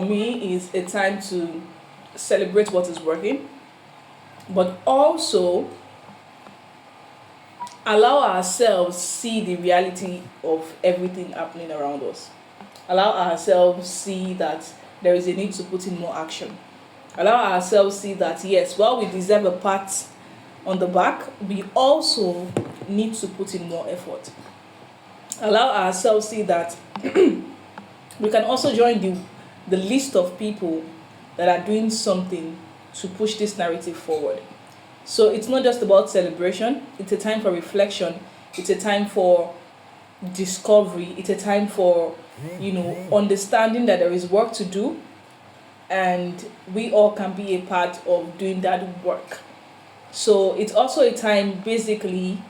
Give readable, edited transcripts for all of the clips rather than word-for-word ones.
me is a time to celebrate what is working, but also allow ourselves see the reality of everything happening around us. Allow ourselves see that there is a need to put in more action. Allow ourselves see that yes, while we deserve a pat on the back, we also need to put in more effort. Allow ourselves see that we can also join the list of people that are doing something to push this narrative forward. So it's not just about celebration, it's a time for reflection, it's a time for discovery, it's a time for, understanding that there is work to do and we all can be a part of doing that work. So it's also a time basically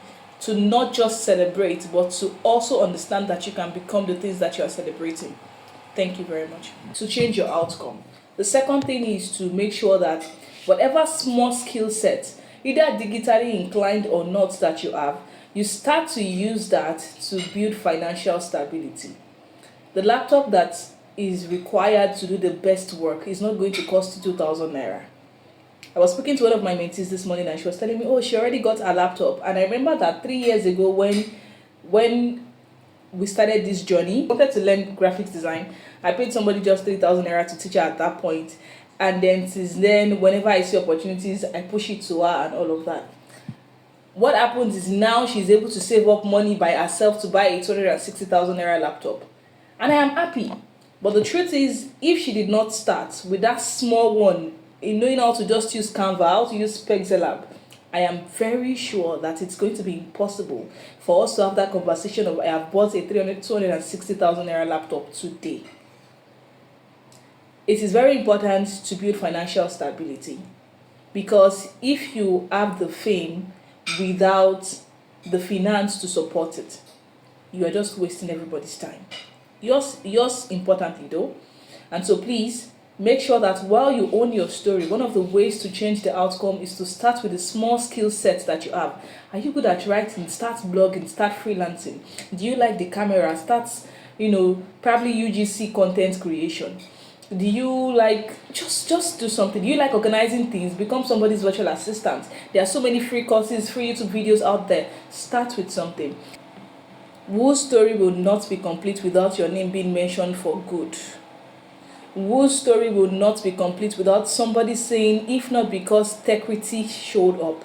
to not just celebrate, but to also understand that you can become the things that you are celebrating. Thank you very much. To change your outcome. The second thing is to make sure that whatever small skill set, either digitally inclined or not, that you have, you start to use that to build financial stability. The laptop that is required to do the best work is not going to cost you 2,000 naira. I was speaking to one of my mentees this morning and she was telling me, oh, she already got a laptop. And I remember that 3 years ago when we started this journey, I wanted to learn graphics design. I paid somebody just 3,000 naira to teach her at that point. And then since then, whenever I see opportunities, I push it to her and all of that. What happens is now she's able to save up money by herself to buy a 260,000 naira laptop. And I am happy. But the truth is, if she did not start with that small one, in knowing how to just use Canva, how to use Pexelab, I am very sure that it's going to be impossible for us to have that conversation of I have bought a 260,000 naira laptop today. It is very important to build financial stability, because if you have the fame without the finance to support it, you are just wasting everybody's time. Yours importantly though. And so please make sure that while you own your story, one of the ways to change the outcome is to start with the small skill sets that you have. Are you good at writing? Start blogging, start freelancing. Do you like the camera? Start, probably UGC content creation. Do you like just do something? Do you like organizing things? Become somebody's virtual assistant. There are so many free courses, free YouTube videos out there. Start with something. Whose story will not be complete without your name being mentioned for good? Whose story will not be complete without somebody saying, if not because Tequity showed up,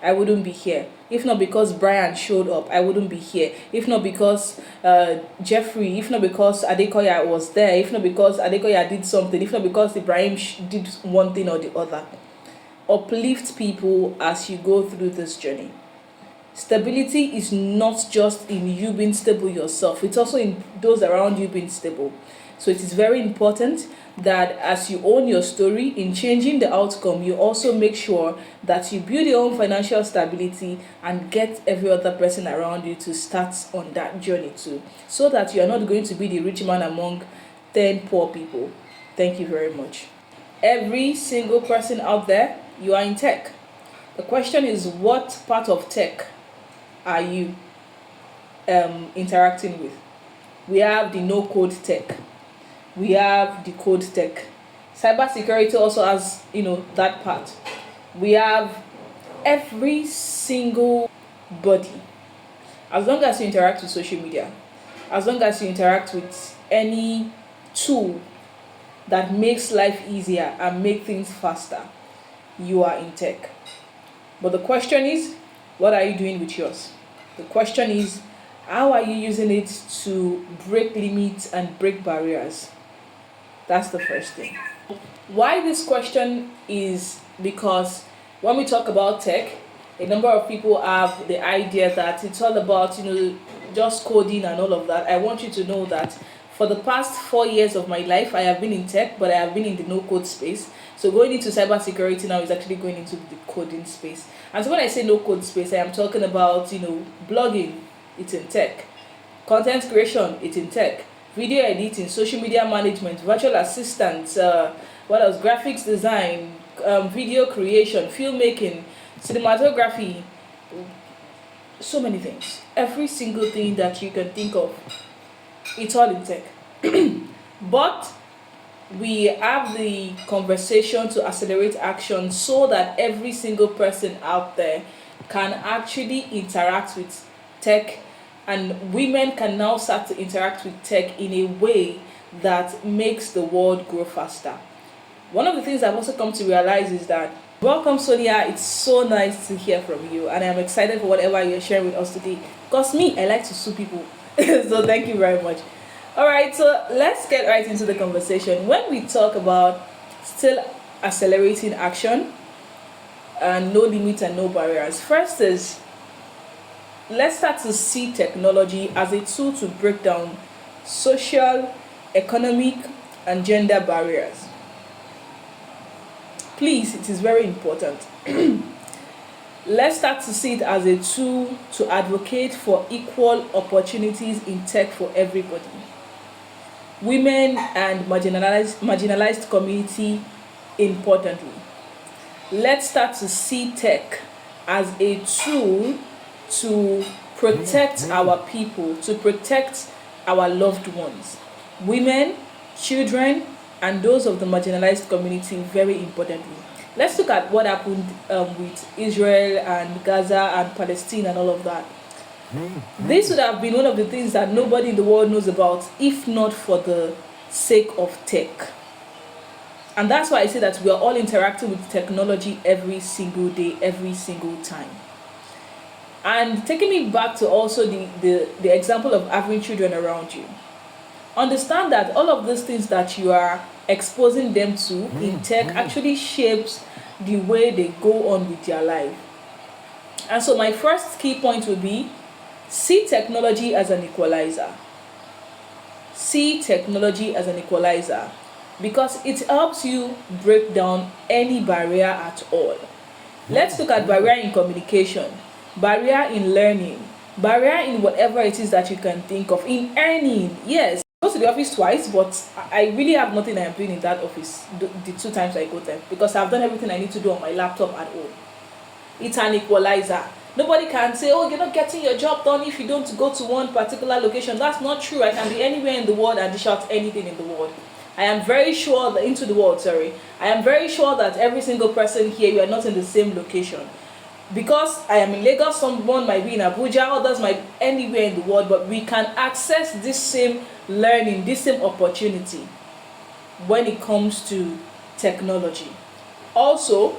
I wouldn't be here. If not because Brian showed up, I wouldn't be here. If not because Jeffrey, if not because Adekoya was there, if not because Adekoya did something, if not because Ibrahim did one thing or the other. Uplift people as you go through this journey. Stability is not just in you being stable yourself, it's also in those around you being stable. So it is very important that as you own your story, in changing the outcome, you also make sure that you build your own financial stability and get every other person around you to start on that journey too, so that you are not going to be the rich man among 10 poor people. Thank you very much. Every single person out there, you are in tech. The question is, what part of tech are you interacting with? We have the no-code tech. We have the code tech. Cybersecurity also has, that part. We have every single body. As long as you interact with social media, as long as you interact with any tool that makes life easier and make things faster, you are in tech. But the question is, what are you doing with yours? The question is, how are you using it to break limits and break barriers? That's the first thing. Why this question is because when we talk about tech, a number of people have the idea that it's all about, just coding and all of that. I want you to know that for the past 4 years of my life, I have been in tech, but I have been in the no-code space. So going into cybersecurity now is actually going into the coding space. And so when I say no-code space, I am talking about, blogging, it's in tech. Content creation, it's in tech. Video editing, social media management, virtual assistants, what else? Graphics design, video creation, filmmaking, cinematography, so many things. Every single thing that you can think of, it's all in tech. But we have the conversation to accelerate action so that every single person out there can actually interact with tech, and women can now start to interact with tech in a way that makes the world grow faster. One of the things I've also come to realize is that, welcome Sonia, it's so nice to hear from you, and I'm excited for whatever you're sharing with us today. Because me, I like to sue people. So thank you very much. All right, so let's get right into the conversation. When we talk about still accelerating action and no limits and no barriers, first is, let's start to see technology as a tool to break down social, economic, and gender barriers. Please, it is very important. Let's start to see it as a tool to advocate for equal opportunities in tech for everybody. Women and marginalized community, importantly. Let's start to see tech as a tool to protect our people, to protect our loved ones, women, children, and those of the marginalized community, very importantly. Let's look at what happened with Israel and Gaza and Palestine and all of that. This would have been one of the things that nobody in the world knows about if not for the sake of tech. And that's why I say that we are all interacting with technology every single day, every single time. And taking me back to also the example of having children around you. Understand that all of these things that you are exposing them to in tech actually shapes the way they go on with their life. And so my first key point would be, see technology as an equalizer. See technology as an equalizer because it helps you break down any barrier at all. Let's look at barrier in communication, barrier in learning, barrier in whatever it is that you can think of, in earning. Yes, I go to the office twice, but I really have nothing I'm doing in that office the two times I go there because I've done everything I need to do on my laptop at home. It's an equalizer. Nobody can say, oh, you're not getting your job done if you don't go to one particular location. That's not true. I can be anywhere in the world and dish out anything in the world. I am very sure that into the world, sorry. I am very sure that every single person here, you are not in the same location. Because I am in Lagos, someone might be in Abuja, others might be anywhere in the world, but we can access this same learning, this same opportunity when it comes to technology. Also,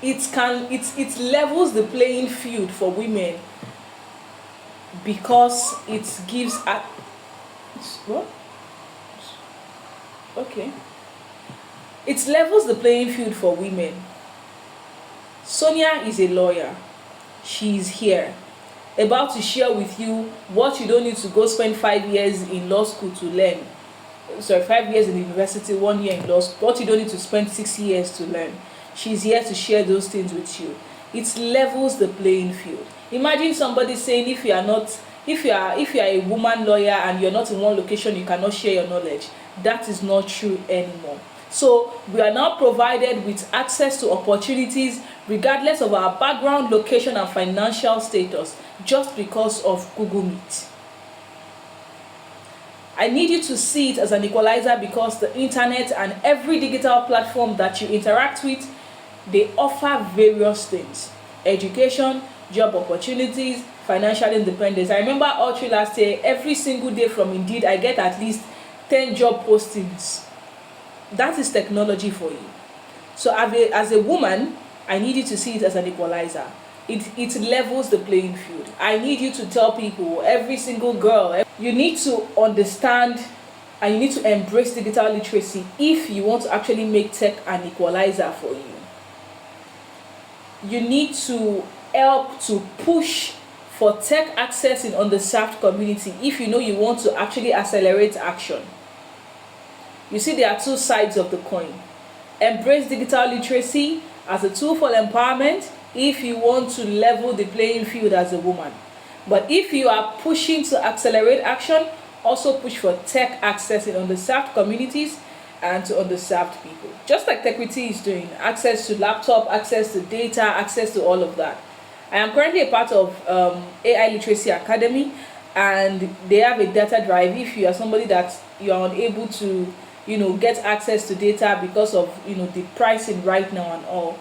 it levels the playing field for women because it gives what? Okay. It levels the playing field for women. Sonia is a lawyer. She is here, about to share with you what you don't need to go spend 5 years in law school to learn. Sorry, 5 years in university, 1 year in law school. What you don't need to spend 6 years to learn. She's here to share those things with you. It levels the playing field. Imagine somebody saying if you are a woman lawyer and you're not in one location, you cannot share your knowledge. That is not true anymore. So we are now provided with access to opportunities regardless of our background, location, and financial status just because of Google Meet. I need you to see it as an equalizer because the internet and every digital platform that you interact with, they offer various things: education, job opportunities, financial independence. I remember all through last year, every single day from Indeed, I get at least 10 job postings. That is technology for you. So as a woman, I need you to see it as an equalizer. It levels the playing field. I need you to tell people, every single girl, you need to understand and you need to embrace digital literacy if you want to actually make tech an equalizer for you. You need to help to push for tech access in underserved community if you know you want to actually accelerate action. You see, there are two sides of the coin. Embrace digital literacy as a tool for empowerment if you want to level the playing field as a woman. But if you are pushing to accelerate action, also push for tech access in underserved communities and to underserved people. Just like Techquity is doing, access to laptop, access to data, access to all of that. I am currently a part of AI Literacy Academy, and they have a data drive. If you are somebody that you are unable to get access to data because of the pricing right now and all.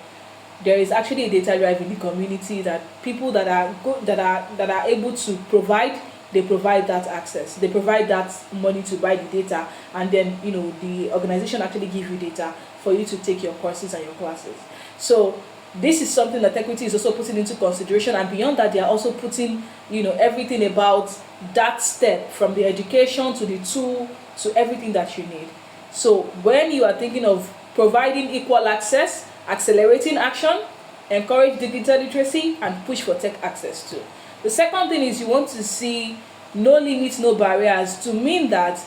There is actually a data drive in the community that people that are good that are able to provide, they provide that access, they provide that money to buy the data, and then the organization actually give you data for you to take your courses and your classes. So this is something that equity is also putting into consideration, and beyond that they are also putting everything about that step, from the education to the tool to everything that you need. So when you are thinking of providing equal access, accelerating action, encourage digital literacy, and push for tech access too. The second thing is you want to see no limits, no barriers, to mean that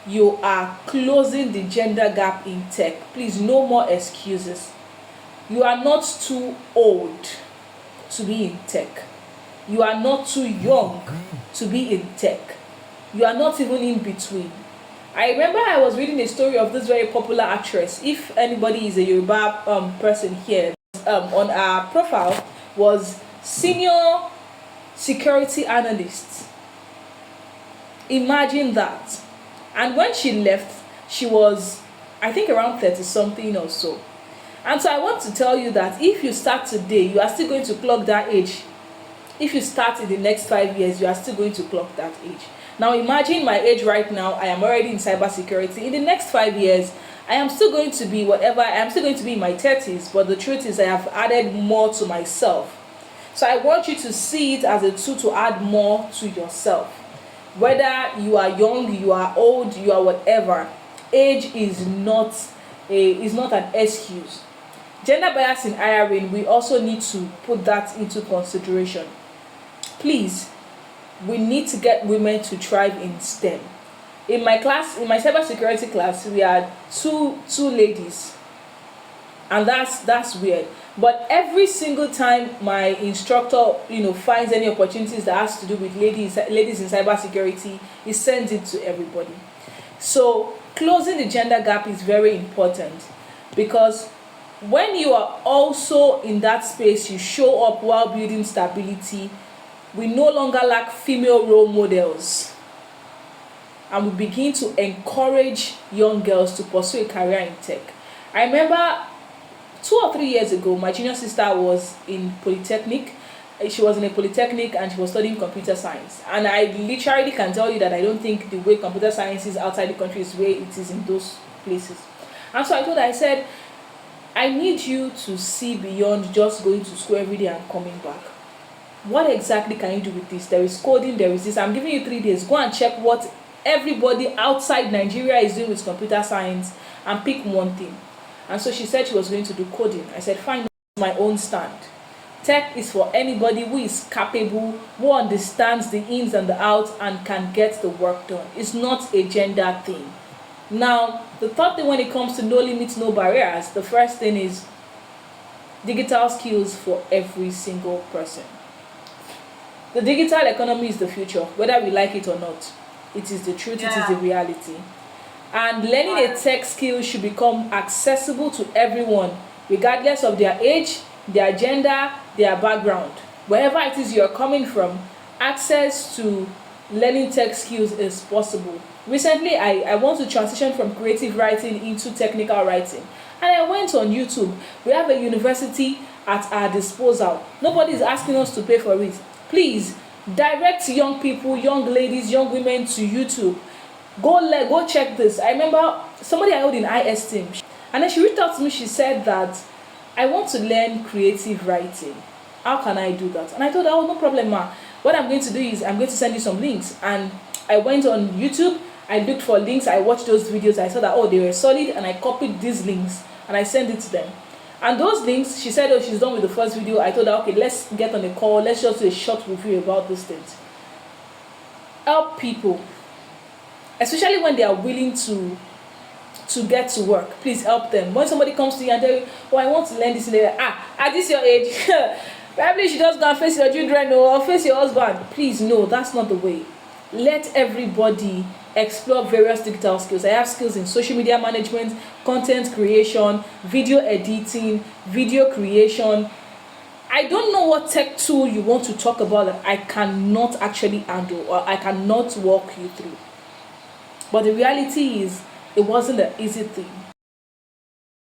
you are closing the gender gap in tech. Please, no more excuses. You are not too old to be in tech. You are not too young to be in tech. You are not even in between. I remember I was reading a story of this very popular actress. If anybody is a Yoruba person here, on her profile was senior security analyst. Imagine that. And when she left, she was, I think, around 30 something or so. And so I want to tell you that if you start today, you are still going to clock that age. If you start in the next 5 years, you are still going to clock that age. Now imagine my age right now. I am already in cybersecurity. In the next 5 years, I am still going to be whatever. I am still going to be in my 30s, but the truth is I have added more to myself. So I want you to see it as a tool to add more to yourself. Whether you are young, you are old, you are whatever, age is not an excuse. Gender bias in hiring, we also need to put that into consideration. Please, we need to get women to thrive in STEM. In my class, in my cybersecurity class, we had two ladies, and that's weird. But every single time my instructor, finds any opportunities that has to do with ladies in cybersecurity, he sends it to everybody. So closing the gender gap is very important, because when you are also in that space, you show up while building stability. We no longer lack female role models, and we begin to encourage young girls to pursue a career in tech. I remember 2 or 3 years ago, my junior sister was in Polytechnic. She was in a Polytechnic and she was studying computer science. And I literally can tell you that I don't think the way computer science is outside the country is the way it is in those places. And so I told her, I said, I need you to see beyond just going to school every day and coming back. What exactly can you do with this? There is coding, there is this. I'm giving you 3 days. Go and check what everybody outside Nigeria is doing with computer science and pick one thing. And so she said she was going to do coding. I said, fine, my own stand. Tech is for anybody who is capable, who understands the ins and the outs and can get the work done. It's not a gender thing. Now, the third thing when it comes to no limits, no barriers, the first thing is digital skills for every single person. The digital economy is the future, whether we like it or not. It is the truth, It is the reality. And learning a tech skill should become accessible to everyone, regardless of their age, their gender, their background. Wherever it is you are coming from, access to learning tech skills is possible. Recently, I want to transition from creative writing into technical writing. And I went on YouTube. We have a university at our disposal. Nobody is asking us to pay for it. Please, direct young people, young ladies, young women to YouTube. Go check this. I remember somebody I held in high esteem, and then she reached out to me. She said that I want to learn creative writing. How can I do that? And I told her, oh, no problem, ma. What I'm going to do is I'm going to send you some links. And I went on YouTube. I looked for links. I watched those videos. I saw that, oh, they were solid, and I copied these links and I sent it to them. And those links, she said, oh, she's done with the first video. I told her, okay, let's get on a call. Let's just do a short review about these things. Help people, especially when they are willing to get to work. Please help them. When somebody comes to you and tell you, oh, I want to learn this, and they're like, at this your age, probably you should just go and face your children or face your husband. Please, no, that's not the way. Let everybody explore various digital skills. I have skills in social media management, content creation, video editing, video creation. I don't know what tech tool you want to talk about that I cannot actually handle or I cannot walk you through. But the reality is, it wasn't an easy thing.